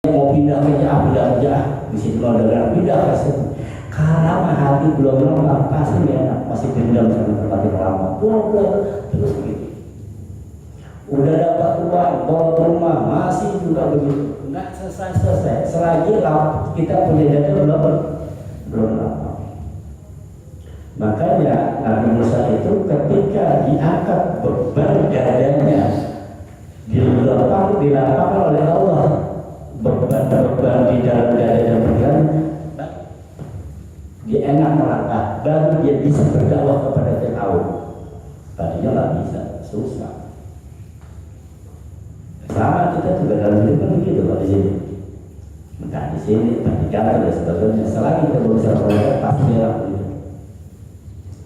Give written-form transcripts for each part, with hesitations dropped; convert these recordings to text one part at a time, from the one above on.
mau pindah aja, di situ ada pindah ke situ. Karena hati belum lengkap pasti nggak enak, masih dendam sama tempat yang lama. Terus begitu. Udah dapat uang, bawa rumah, masih juga begitu. Nggak selesai. Selagi kita punya data belum lama. Makanya Nabi Musa itu ketika diangkat beban dadanya dilapangkan oleh Allah, beban di dalam dada dan pikiran, dia enak melangkah, baru dia bisa berdakwah kepada Fir'aun. Tadinya nggak bisa, susah. Sama kita juga dalam hidup kan begitu kalau di sini. Entah di sini, entah di kantor dan sebagainya. Selagi kita belum bisa berdakwah, pasti lakukan.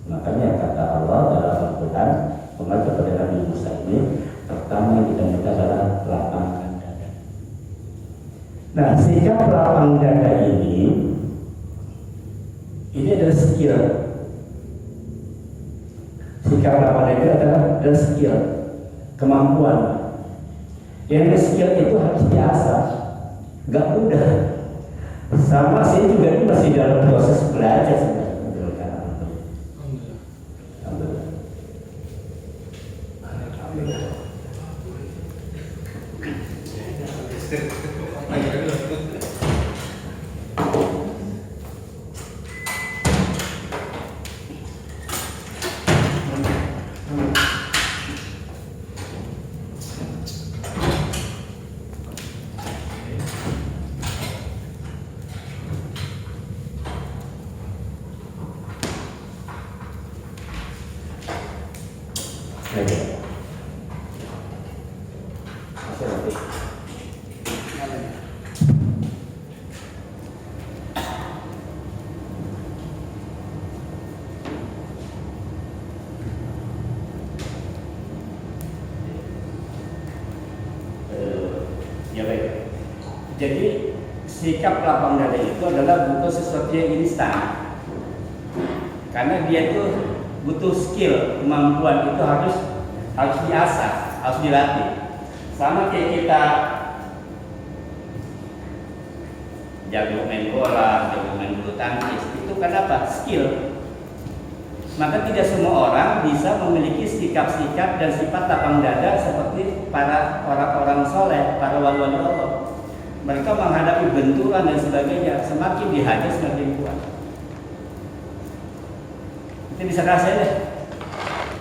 Makanya kata Allah dalam Al-Quran mengajar kepada Nabi Musa ini, pertama yang kita minta adalah lapangkan dada. Nah, sikap lapang dada ini adalah skill. Sikap lapang dada adalah skill, kemampuan. Yang skill itu harus diasah, gak mudah. Sama sih juga ini masih dalam proses belajar sebenarnya. Jadi sikap lapang dada itu adalah butuh sesuatu yang instan, karena dia itu butuh skill, kemampuan itu harus diasah, harus dilatih. Sama kayak kita jago main bola, jago main bulu tangkis, itu kan apa? Skill. Maka tidak semua orang bisa memiliki sikap-sikap dan sifat lapang dada seperti para orang-orang soleh, para wali-wali Allah. Mereka menghadapi benturan dan sebagainya, semakin dihajar semakin kuat. Itu bisa rasain deh.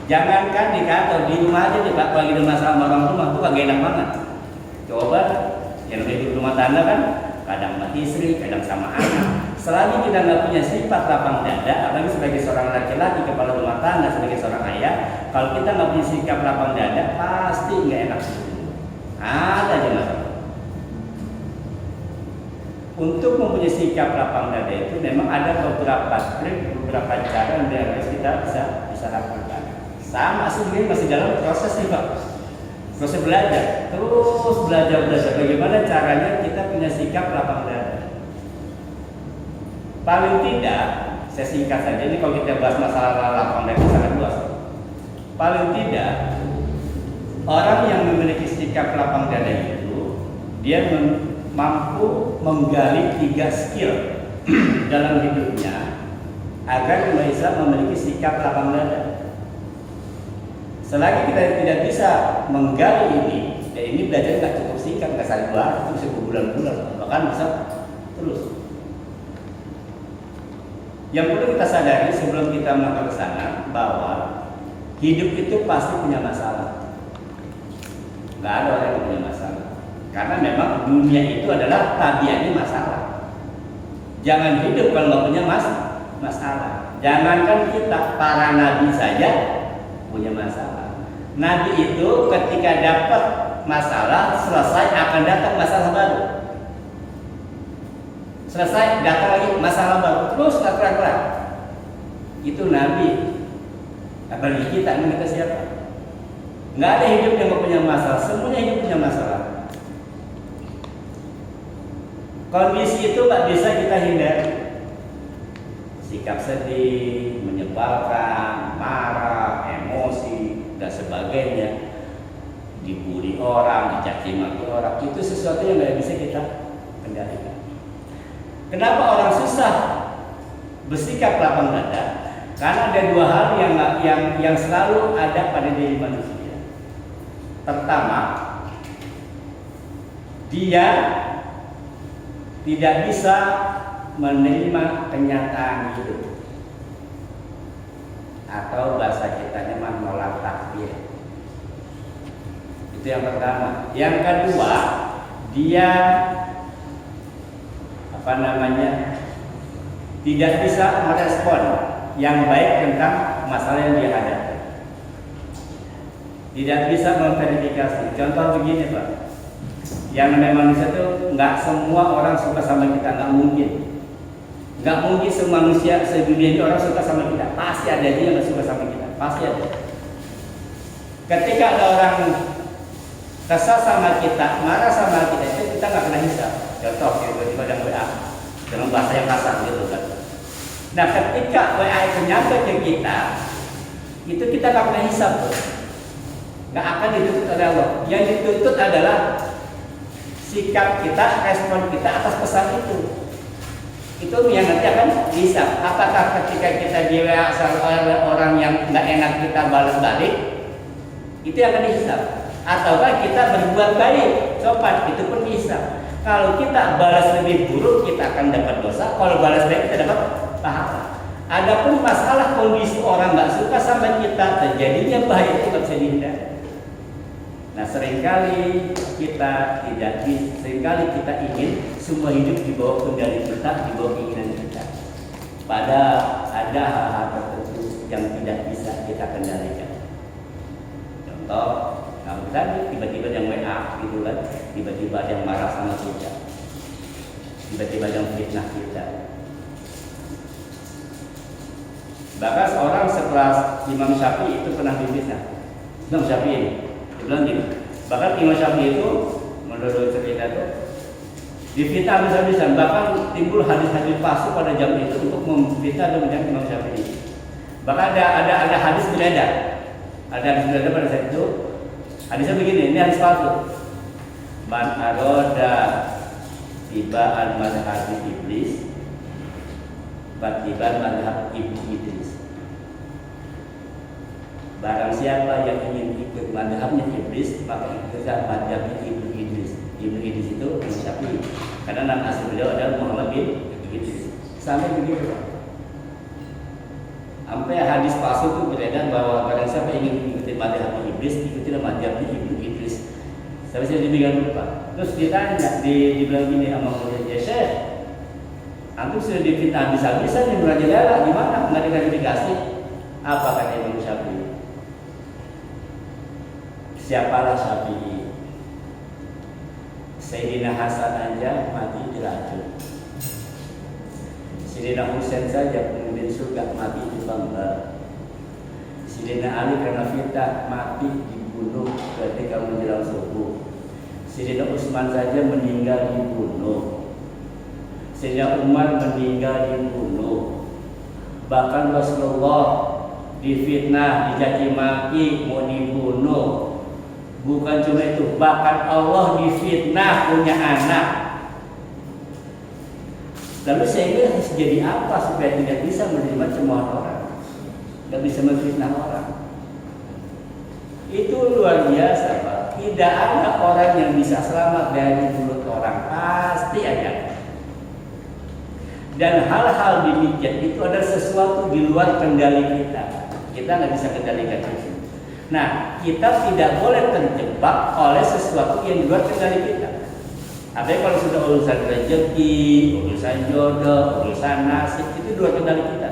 Jangankan di kantor, di rumah aja nih Pak, kalau ada masalah sama orang rumah tuh kagak enak banget. Coba yang di rumah tangga kan, kadang sama istri, kadang sama anak. Selagi kita nggak punya sifat lapang dada, apalagi sebagai seorang laki-laki kepala rumah tangga, sebagai seorang ayah, kalau kita nggak punya sikap lapang dada, pasti nggak enak. Ada aja masalah. Untuk mempunyai sikap lapang dada itu memang ada beberapa trik, beberapa cara yang harus kita bisa lakukan. Sama sebenarnya masih dalam proses nih Pak, proses belajar, terus belajar bagaimana caranya kita punya sikap lapang dada. Paling tidak, saya singkat saja ini kalau kita bahas masalah lapang dada sangat luas. Paling tidak, orang yang memiliki sikap lapang dada itu dia mampu menggali 3 skill dalam hidupnya agar bisa memiliki sikap lapang dada. Selagi kita tidak bisa menggali ini, ya ini belajar nggak cukup singkat, nggak sehari dua hari, bisa berbulan-bulan, bahkan bisa terus. Yang perlu kita sadari sebelum kita melangkah ke sana bahwa hidup itu pasti punya masalah. Nggak ada orang yang punya masalah. Karena memang dunia itu adalah tabiatnya masalah. Jangan hidup kalau nggak punya masalah. Jangankan kita, para nabi saja punya masalah. Nabi itu ketika dapat masalah, selesai akan datang masalah baru. Selesai datang lagi masalah baru, terus kelar. Itu nabi. Apalagi kita siapa? Nggak ada hidup yang nggak punya masalah. Semuanya hidup punya masalah. Kondisi itu nggak bisa kita hindari. Sikap sedih, menyebalkan, marah, emosi, dan sebagainya, dibully orang, dicaci maki orang, itu sesuatu yang nggak bisa kita kendalikan. Kenapa orang susah bersikap lapang dada? Karena ada dua hal yang selalu ada pada diri manusia. Pertama, dia tidak bisa menerima kenyataan hidup, atau bahasa kita menolak takdir. Itu yang pertama. Yang kedua, dia tidak bisa merespon yang baik tentang masalah yang dia hadapi. Tidak bisa memverifikasi. Contoh begini Pak, yang namanya manusia itu nggak semua orang suka sama kita, nggak mungkin. Nggak mungkin semua manusia sedunia ini orang suka sama kita. Pasti ada aja yang nggak suka sama kita, pasti ada. Ketika ada orang kesal sama kita, marah sama kita, itu kita nggak kena hisab. Contoh tiba-tiba ada WA dengan bahasa yang kasar gitu kan. Nah ketika WA itu nyampe ke kita, itu kita nggak kena hisab tuh. Nggak akan dituntut oleh Allah. Yang dituntut adalah sikap kita, respon kita atas pesan itu. Itu yang nanti akan hisab. Apakah ketika kita di WA oleh orang yang nggak enak kita balas balik, itu yang akan dihisab. Ataukah kita berbuat baik, sopan, itu pun dihisab. Kalau kita balas lebih buruk, kita akan dapat dosa. Kalau balas baik, kita dapat pahala. Adapun masalah kondisi orang nggak suka sama kita, terjadinya bahaya itu nggak bisa dihindari. Nah, seringkali kita ingin semua hidup di bawah kendali kita, di bawah keinginan kita. Padahal ada hal-hal tertentu yang tidak bisa kita kendalikan. Contoh, kamu tadi tiba-tiba yang WA gitu kan, tiba-tiba yang marah sama kita, tiba-tiba yang fitnah kita. Bahkan seorang sekelas Imam Syafi'i itu pernah difitnah. Imam Syafi'i bilang gini, bahkan Imam Syafi'i itu menurut cerita itu difitnah habis-habisan, bahkan timbul hadis-hadis palsu pada jam itu untuk memfitnah dan menjadi Imam Syafi'i. Bahkan ada hadis beredar, pada saat itu. Hadisnya begini, ini hadis palsu. Man aroda tibaan madhab iblis, batiban madhab ibu Idris. Barang siapa yang ingin ikut madhabnya iblis, maka ikutlah madhabnya ibu Idris. Ibu Idris itu Imam Syafi'i, karena nama asli beliau adalah Muhammad bin Idris. Sampai begitu Pak. Sampai hadis palsu itu beredar bahwa barang siapa ingin mengikuti madhab iblis, ikutilah madhab ibu Idris. Sampai saya demikian lupa. Terus ditanya, dibilang gini sama muridnya, ya Syekh, antum sudah difitnah habis-habisan yang merajalela, gimana? Nggak diklarifikasi? Apa kata Imam Syafi'i? Siapalah Syafi'i? Sayyidina Hasan aja mati diracun. Sayyidina Husain saja pemimpin surga mati dibanggar. Sayyidina Ali karena fitnah mati dibunuh ketika menjelang subuh. Sayyidina Utsman saja meninggal dibunuh. Sayyidina Umar meninggal dibunuh. Bahkan Rasulullah difitnah, dicaci maki, mau dibunuh. Bukan cuma itu, bahkan Allah difitnah punya anak. Lalu saya harus jadi apa supaya tidak bisa menerima cemoohan orang, tidak bisa memfitnah orang? Itu luar biasa Pak. Tidak ada orang yang bisa selamat dari mulut orang, pasti ada. Dan hal-hal demikian itu adalah sesuatu di luar kendali kita. Kita nggak bisa kendalikan itu. Nah, kita tidak boleh terjebak oleh sesuatu yang di luar kendali kita. Tapi kalau sudah urusan rezeki, urusan jodoh, urusan nasib, itu di luar kendali kita.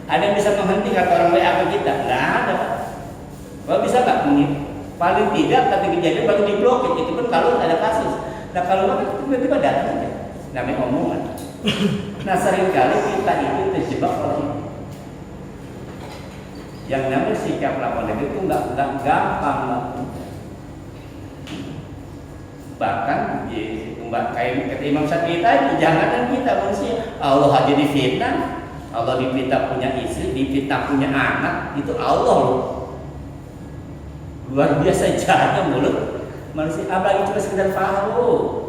Ada yang bisa menghentikan orang WA ke kita? Nggak ada Pak. Kalau bisa nggak? Paling tidak tapi kejadian baru diblokir. Itu pun kalau ada kasus. Nah kalau nggak tiba-tiba datang aja. Namanya omongan. Nah seringkali kita itu terjebak oleh itu. Yang namanya sikap lapang dada itu nggak gampang melakukan. Bahkan kayak kata Imam Syafi'i tadi, jangankan kita manusia, Allah aja difitnah, Allah difitnah punya istri, difitnah punya anak, itu Allah loh. Luar biasa jahatnya mulut manusia, apalagi cuma sekedar Fahru.